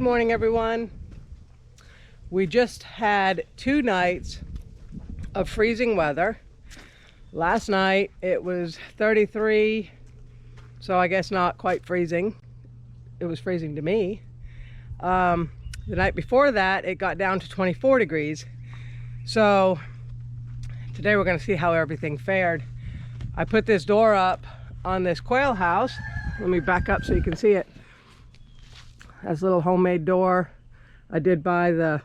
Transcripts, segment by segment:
Good morning, everyone. We just had 2 nights of freezing weather. Last night it was 33, so I guess not quite freezing. It was freezing to me. The night before that it got down to 24 degrees. So today we're going to see how everything fared. I put this door up on this quail house. Let me back up so you can see it. That's a little homemade door. I did buy the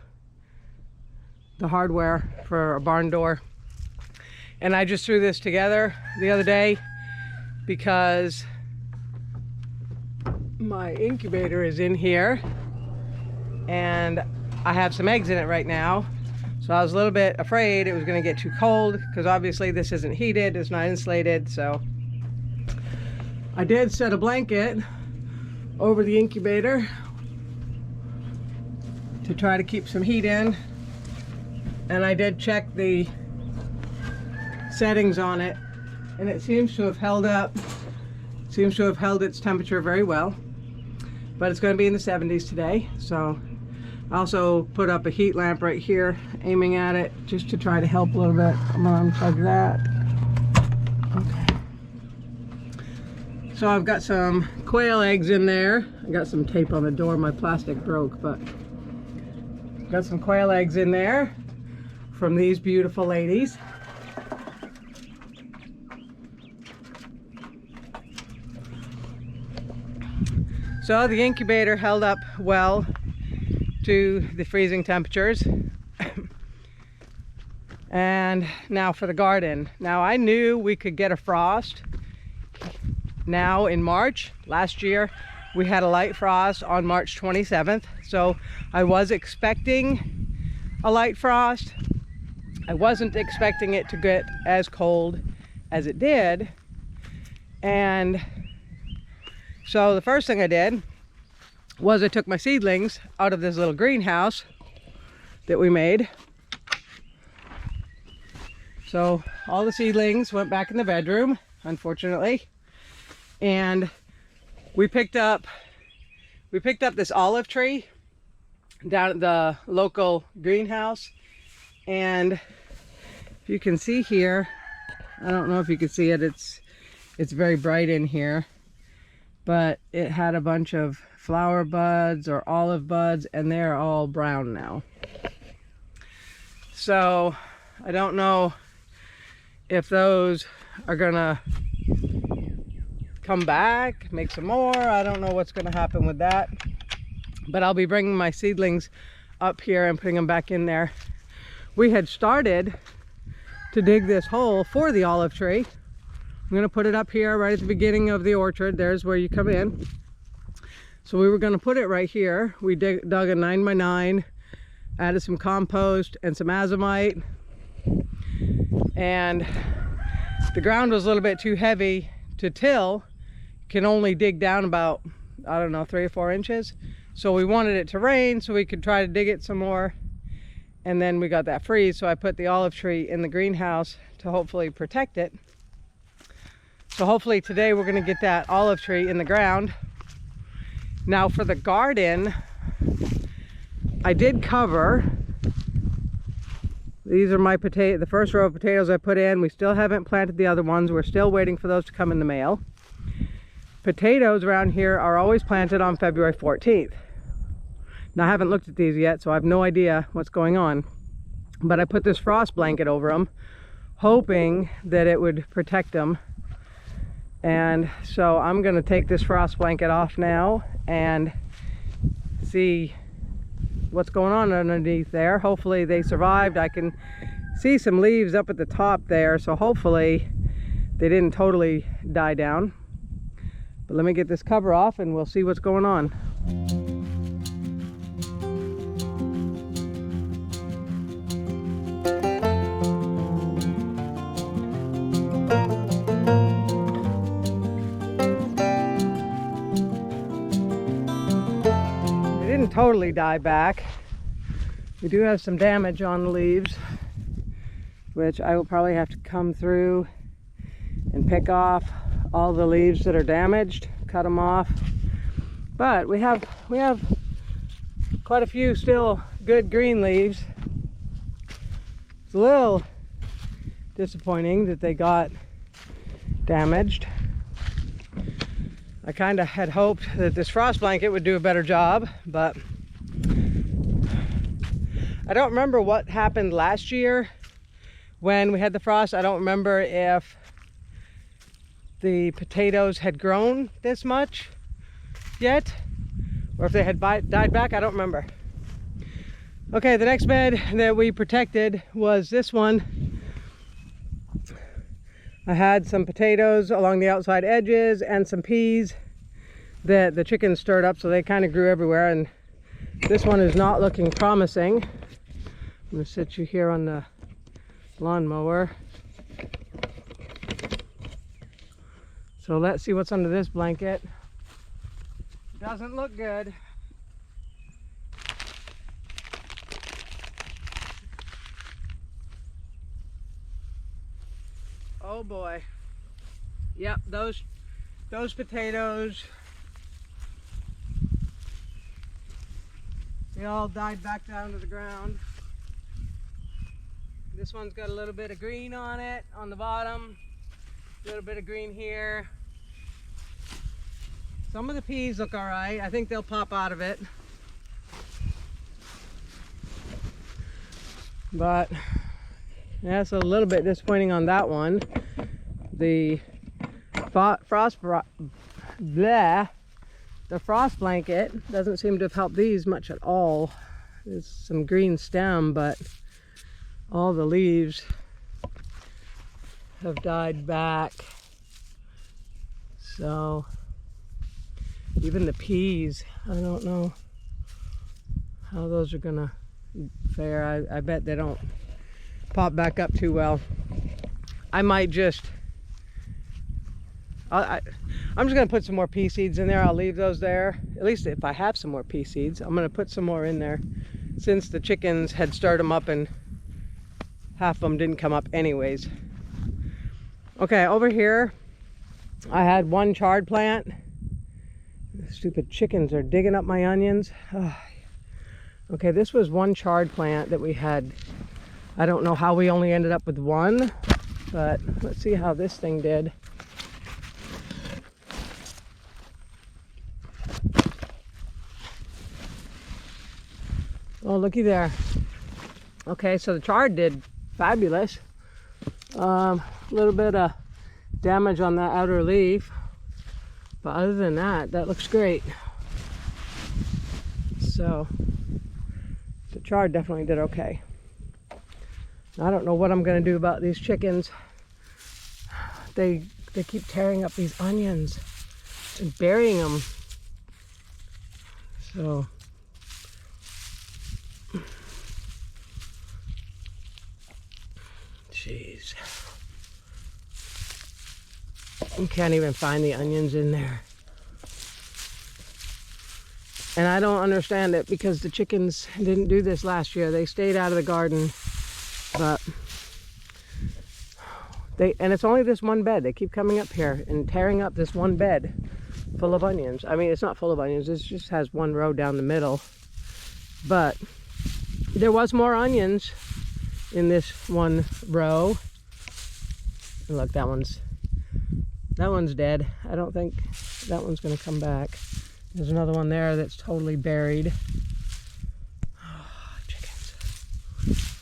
hardware for a barn door. And I just threw this together the other day because my incubator is in here and I have some eggs in it right now. So I was a little bit afraid it was going to get too cold because obviously this isn't heated, it's not insulated. So I did set a blanket over the incubator to try to keep some heat in, and I did check the settings on it and it seems to have held up, seems to have held its temperature very well, but it's going to be in the 70s today. So I also put up a heat lamp right here aiming at it just to try to help a little bit. I'm gonna unplug that. Okay. So I've got some quail eggs in there. I got some tape on the door, my plastic broke, but got some quail eggs in there from these beautiful ladies. So the incubator held up well to the freezing temperatures. And now for the garden. Now I knew we could get a frost now in March. Last year we had a light frost on March 27th. So I was expecting a light frost. I wasn't expecting it to get as cold as it did. And so the first thing I did was I took my seedlings out of this little greenhouse that we made. So all the seedlings went back in the bedroom, unfortunately. And we picked up this olive tree down at the local greenhouse. And if you can see here, I don't know if you can see it, it's very bright in here, but it had a bunch of flower buds or olive buds and they're all brown now. So I don't know if those are gonna come back, make some more. I don't know what's gonna happen with that, but I'll be bringing my seedlings up here and putting them back in there. We had started to dig this hole for the olive tree. I'm gonna put it up here right at the beginning of the orchard. There's where you come in. So we were gonna put it right here. We dug a 9x9, added some compost and some azomite. And the ground was a little bit too heavy to till. You can only dig down about, I don't know, 3 or 4 inches. So we wanted it to rain so we could try to dig it some more. And then we got that freeze, so I put the olive tree in the greenhouse to hopefully protect it. So hopefully today we're gonna get that olive tree in the ground. Now for the garden, I did cover. These are my the first row of potatoes I put in. We still haven't planted the other ones. We're still waiting for those to come in the mail. Potatoes around here are always planted on February 14th. Now I haven't looked at these yet, so I have no idea what's going on. But I put this frost blanket over them, hoping that it would protect them. And so I'm gonna take this frost blanket off now and see what's going on underneath there. Hopefully they survived. I can see some leaves up at the top there, so hopefully they didn't totally die down. But let me get this cover off and we'll see what's going on. Totally die back. We do have some damage on the leaves, which I will probably have to come through and pick off all the leaves that are damaged, cut them off. But we have quite a few still good green leaves. It's a little disappointing that they got damaged. I kind of had hoped that this frost blanket would do a better job, but I don't remember what happened last year when we had the frost. I don't remember if the potatoes had grown this much yet, or if they had died back. I don't remember. Okay, the next bed that we protected was this one. I had some potatoes along the outside edges and some peas that the chickens stirred up, so they kind of grew everywhere, and this one is not looking promising. I'm going to sit you here on the lawnmower. So let's see what's under this blanket. Doesn't look good. Oh boy. Yep, those potatoes, they all died back down to the ground. This one's got a little bit of green on it on the bottom, a little bit of green here. Some of the peas look all right. I think they'll pop out of it. But yeah, it's a little bit disappointing on that one. The frost blanket doesn't seem to have helped these much at all. There's some green stem, but all the leaves have died back. So even the peas, I don't know how those are gonna fare. I bet they don't pop back up too well. I might just, I'm just gonna put some more pea seeds in there. I'll leave those there, at least if I have some more pea seeds. I'm gonna put some more in there since the chickens had stirred them up and half of them didn't come up anyways. Okay, over here I had one chard plant. The stupid chickens are digging up my onions. Oh. Okay, this was one chard plant that we had. I don't know how we only ended up with one, but let's see how this thing did. Oh, looky there. Okay, so the chard did fabulous. A little bit of damage on that outer leaf, but other than that, that looks great. So the chard definitely did okay. I don't know what I'm going to do about these chickens. They keep tearing up these onions and burying them. So jeez. You can't even find the onions in there. And I don't understand it because the chickens didn't do this last year. They stayed out of the garden. But and it's only this one bed. They keep coming up here and tearing up this one bed full of onions. I mean, it's not full of onions. It just has one row down the middle. But there was more onions in this one row. And look, that one's dead. I don't think that one's going to come back. There's another one there that's totally buried.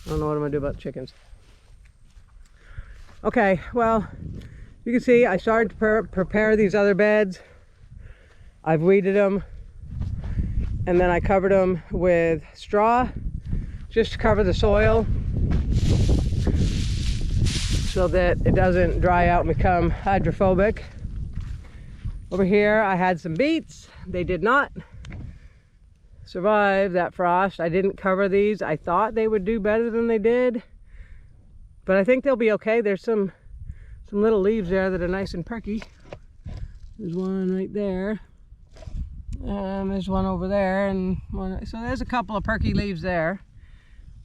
I don't know what I'm gonna do about the chickens. Okay, well, you can see I started to prepare these other beds. I've weeded them, and then I covered them with straw just to cover the soil so that it doesn't dry out and become hydrophobic. Over here I had some beets. They did not survive that frost. I didn't cover these. I thought they would do better than they did, but I think they'll be okay. There's some little leaves there that are nice and perky. There's one right there. There's one over there, and one, so there's a couple of perky leaves there.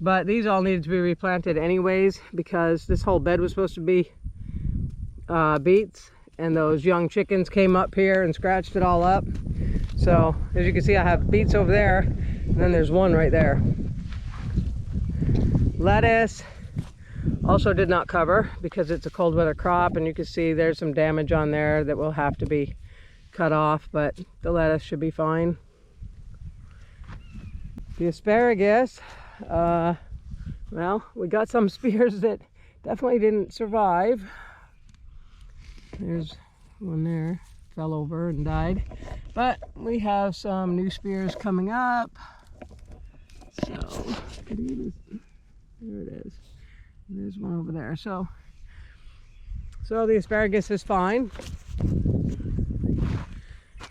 But these all needed to be replanted anyways because this whole bed was supposed to be beets, and those young chickens came up here and scratched it all up. So as you can see, I have beets over there, and And then there's one right there. Lettuce also did not cover because it's a cold weather crop, and you can see there's some damage on there that will have to be cut off, but the lettuce should be fine. The asparagus, well, we got some spears that definitely didn't survive. There's one there, fell over and died. But we have some new spears coming up. So, there it is. There's one over there. So the asparagus is fine.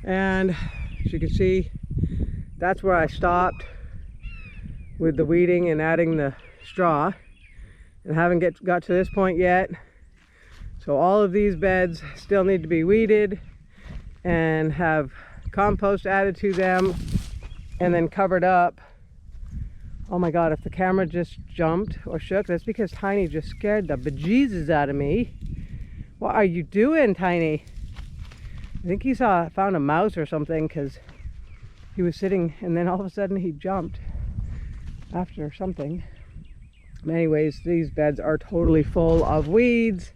And as you can see, that's where I stopped with the weeding and adding the straw, and haven't got to this point yet. So all of these beds still need to be weeded and have compost added to them and then covered up. Oh my God, if the camera just jumped or shook, that's because Tiny just scared the bejesus out of me. What are you doing, Tiny? I think he found a mouse or something, because he was sitting and then all of a sudden he jumped after something. Anyways, these beds are totally full of weeds.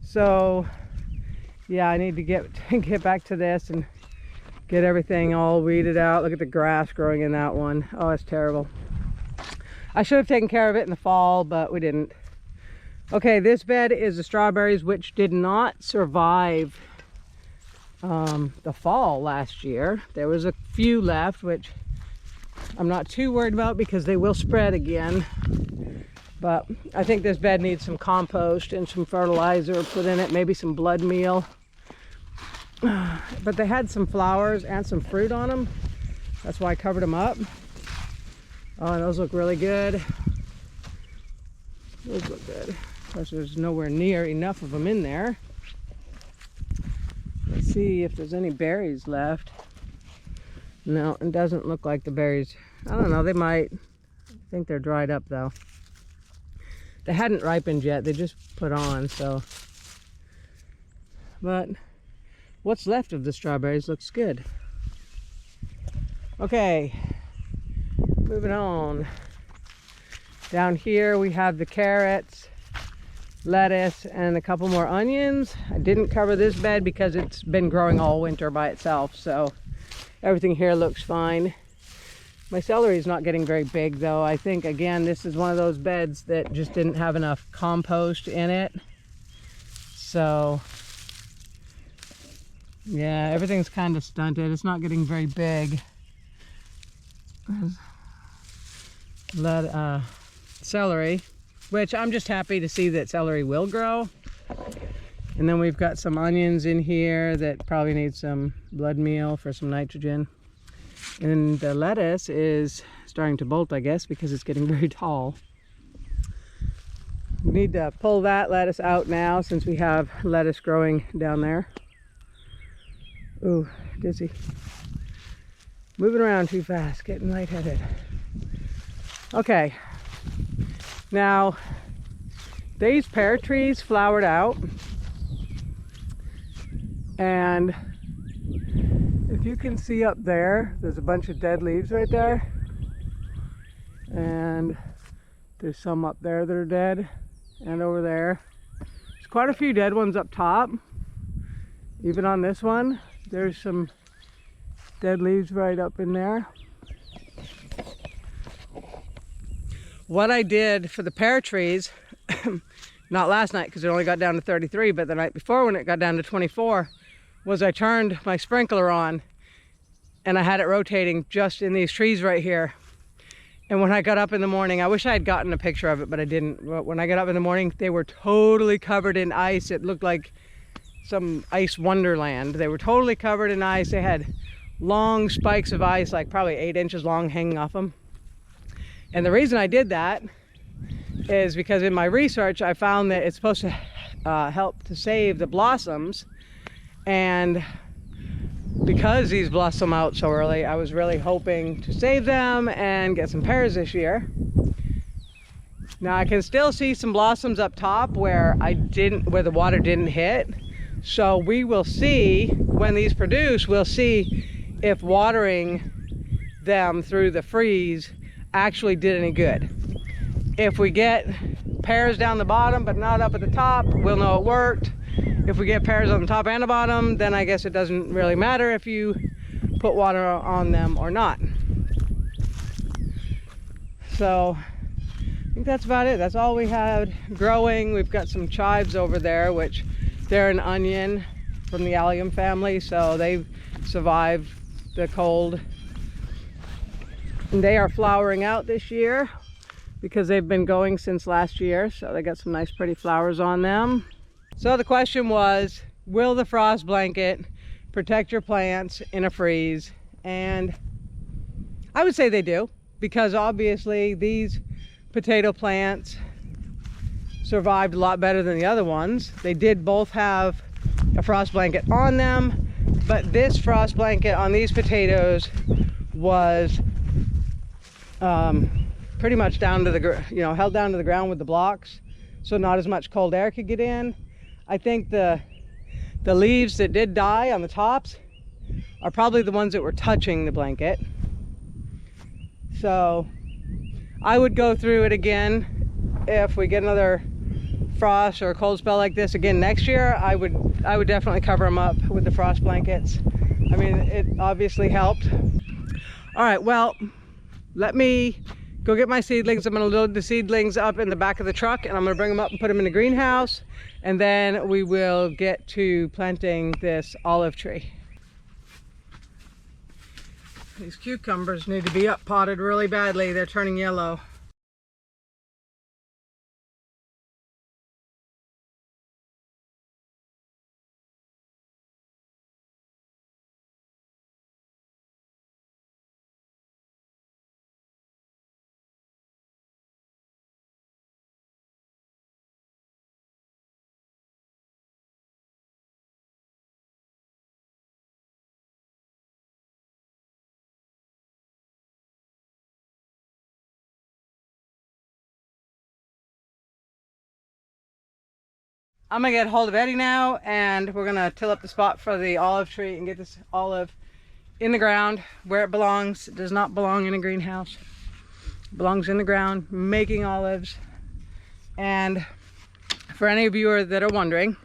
So yeah, I need to get back to this and get everything all weeded out. Look at the grass growing in that one. Oh, it's terrible. I should have taken care of it in the fall, but we didn't. Okay, this bed is the strawberries, which did not survive the fall last year. There was a few left, which I'm not too worried about because they will spread again. But I think this bed needs some compost and some fertilizer put in it, maybe some blood meal. But they had some flowers and some fruit on them. That's why I covered them up. Oh, and those look really good. Those look good. Of course, there's nowhere near enough of them in there. Let's see if there's any berries left. No, it doesn't look like the berries. I don't know, they might. I think they're dried up though. They hadn't ripened yet, they just put on, so. But what's left of the strawberries looks good. Okay, moving on. Down here we have the carrots, lettuce, and a couple more onions. I didn't cover this bed because it's been growing all winter by itself, so everything here looks fine. My celery is not getting very big though. I think, again, this is one of those beds that just didn't have enough compost in it. So, yeah, everything's kind of stunted. It's not getting very big. Celery, which I'm just happy to see that celery will grow. And then we've got some onions in here that probably need some blood meal for some nitrogen. And the lettuce is starting to bolt, I guess, because it's getting very tall. We need to pull that lettuce out now since we have lettuce growing down there. Ooh, dizzy. Moving around too fast, getting lightheaded. Okay, now these pear trees flowered out, and if you can see up there, there's a bunch of dead leaves right there, and there's some up there that are dead, and over there there's quite a few dead ones up top. Even on this one there's some dead leaves right up in there. What I did for the pear trees, not last night because it only got down to 33, but the night before when it got down to 24, was I turned my sprinkler on and I had it rotating just in these trees right here. And when I got up in the morning, I wish I had gotten a picture of it, but I didn't. But when I got up in the morning, they were totally covered in ice. It looked like some ice wonderland. They were totally covered in ice. They had long spikes of ice, like probably 8 inches long, hanging off them. And the reason I did that is because in my research, I found that it's supposed to help to save the blossoms. And because these blossom out so early, I was really hoping to save them and get some pears this year. Now I can still see some blossoms up top where the water didn't hit. So we will see when these produce, we'll see if watering them through the freeze actually did any good. If we get pears down the bottom but not up at the top, we'll know it worked. If we get pears on the top and the bottom, then I guess it doesn't really matter if you put water on them or not. So I think that's about it. That's all we had growing. We've got some chives over there, which they're an onion from the allium family, so they survived the cold. And they are flowering out this year because they've been going since last year, so they got some nice pretty flowers on them. So the question was, will the frost blanket protect your plants in a freeze? And I would say they do, because obviously these potato plants survived a lot better than the other ones. They did both have a frost blanket on them, but this frost blanket on these potatoes was pretty much down to the, held down to the ground with the blocks, so not as much cold air could get in. I think the leaves that did die on the tops are probably the ones that were touching the blanket. So I would go through it again if we get another frost or a cold spell like this again next year. I would definitely cover them up with the frost blankets. I mean, it obviously helped. All right, well, let me go get my seedlings. I'm going to load the seedlings up in the back of the truck, and I'm going to bring them up and put them in the greenhouse, and then we will get to planting this olive tree. These cucumbers need to be up potted really badly. They're turning yellow. I'm gonna get a hold of Eddie now, and we're gonna till up the spot for the olive tree and get this olive in the ground where it belongs. It does not belong in a greenhouse. It belongs in the ground, making olives. And for any of you that are wondering,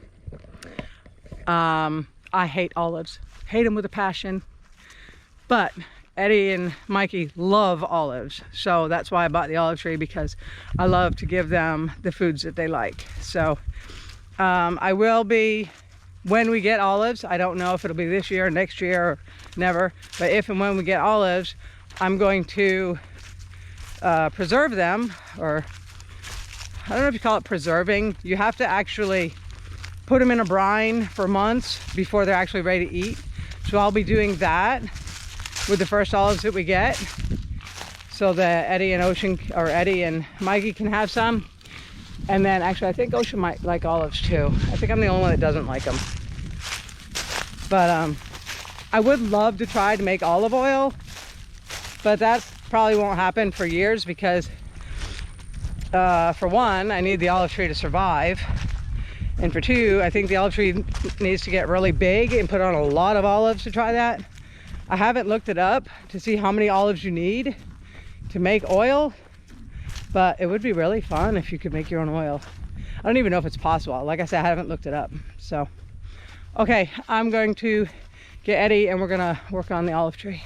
I hate olives. Hate them with a passion. But Eddie and Mikey love olives, so that's why I bought the olive tree, because I love to give them the foods that they like. So I will be, when we get olives, I don't know if it'll be this year or next year or never, but if and when we get olives, I'm going to preserve them, or I don't know if you call it preserving. You have to actually put them in a brine for months before they're actually ready to eat. So I'll be doing that with the first olives that we get, so that Eddie and Mikey can have some. And then actually I think Ocean might like olives too. I think I'm the only one that doesn't like them. But I would love to try to make olive oil, but that probably won't happen for years, because for one, I need the olive tree to survive. And for two, I think the olive tree needs to get really big and put on a lot of olives to try that. I haven't looked it up to see how many olives you need to make oil, but it would be really fun if you could make your own oil. I don't even know if it's possible. Like I said, I haven't looked it up. So, okay, I'm going to get Eddie and we're gonna work on the olive tree.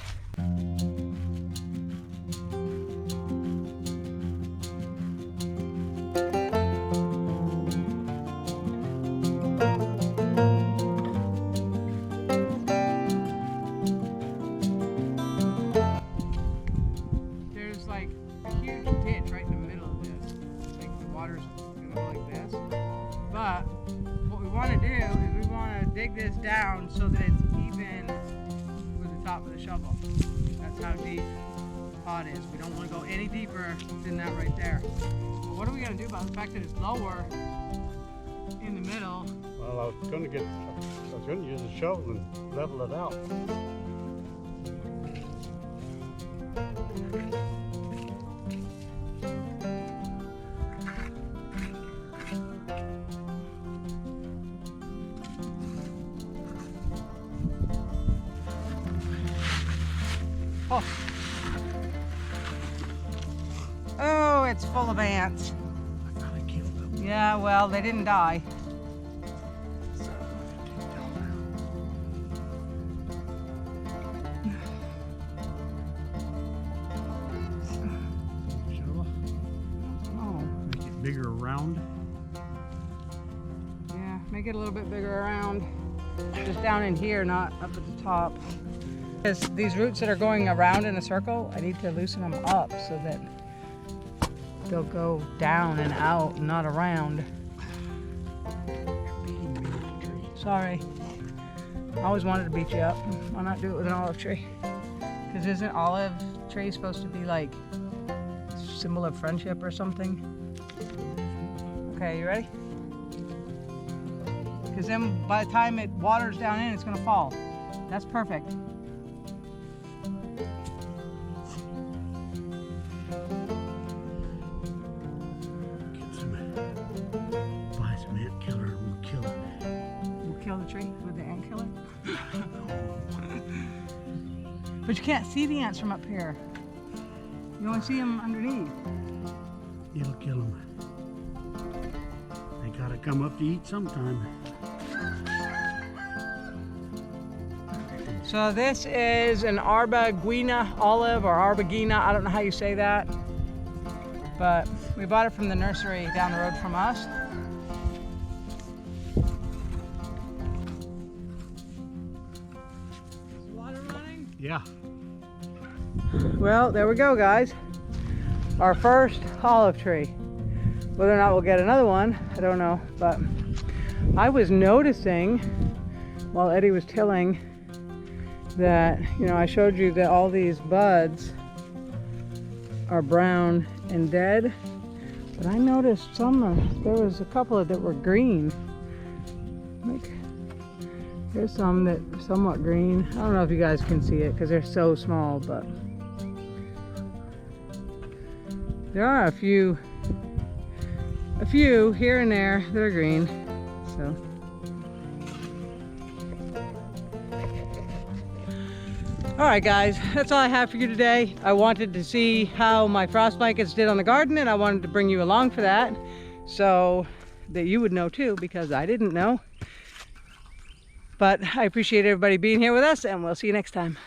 Dig this down so that it's even with the top of the shovel. That's how deep the pot is. We don't want to go any deeper than that right there. But what are we going to do about the fact that it's lower in the middle? Well, I was going to use a shovel and level it out. Oh, it's full of ants. I thought I killed them. Yeah, well, they didn't die. So I'm gonna take them out. Shovel. Oh, Make it bigger around. yeah, make it a little bit bigger around. Just down in here, not up at the top. Because these roots that are going around in a circle, I need to loosen them up so that they'll go down and out, not around. Sorry. I always wanted to beat you up. Why not do it with an olive tree? Because isn't olive tree supposed to be like symbol of friendship or something? Okay, you ready? Because then by the time it waters down in, it's gonna fall. That's perfect. Buy some ant killer and we'll kill it. We'll kill the tree with the ant killer. But you can't see the ants from up here. You only see them underneath. It'll kill them. They gotta come up to eat sometime. So this is an Arbeguina olive or Arbeguina. I don't know how you say that. But we bought it from the nursery down the road from us. Is the water running? Yeah. Well, there we go, guys. Our first olive tree. Whether or not we'll get another one, I don't know. But I was noticing while Eddie was tilling that, you know, I showed you that all these buds are brown and dead. But I noticed there was a couple that were green. Like, there's some that are somewhat green. I don't know if you guys can see it because they're so small, but there are a few here and there that are green. So all right, guys, that's all I have for you today. I wanted to see how my frost blankets did on the garden, and I wanted to bring you along for that so that you would know too, because I didn't know. But I appreciate everybody being here with us, and we'll see you next time.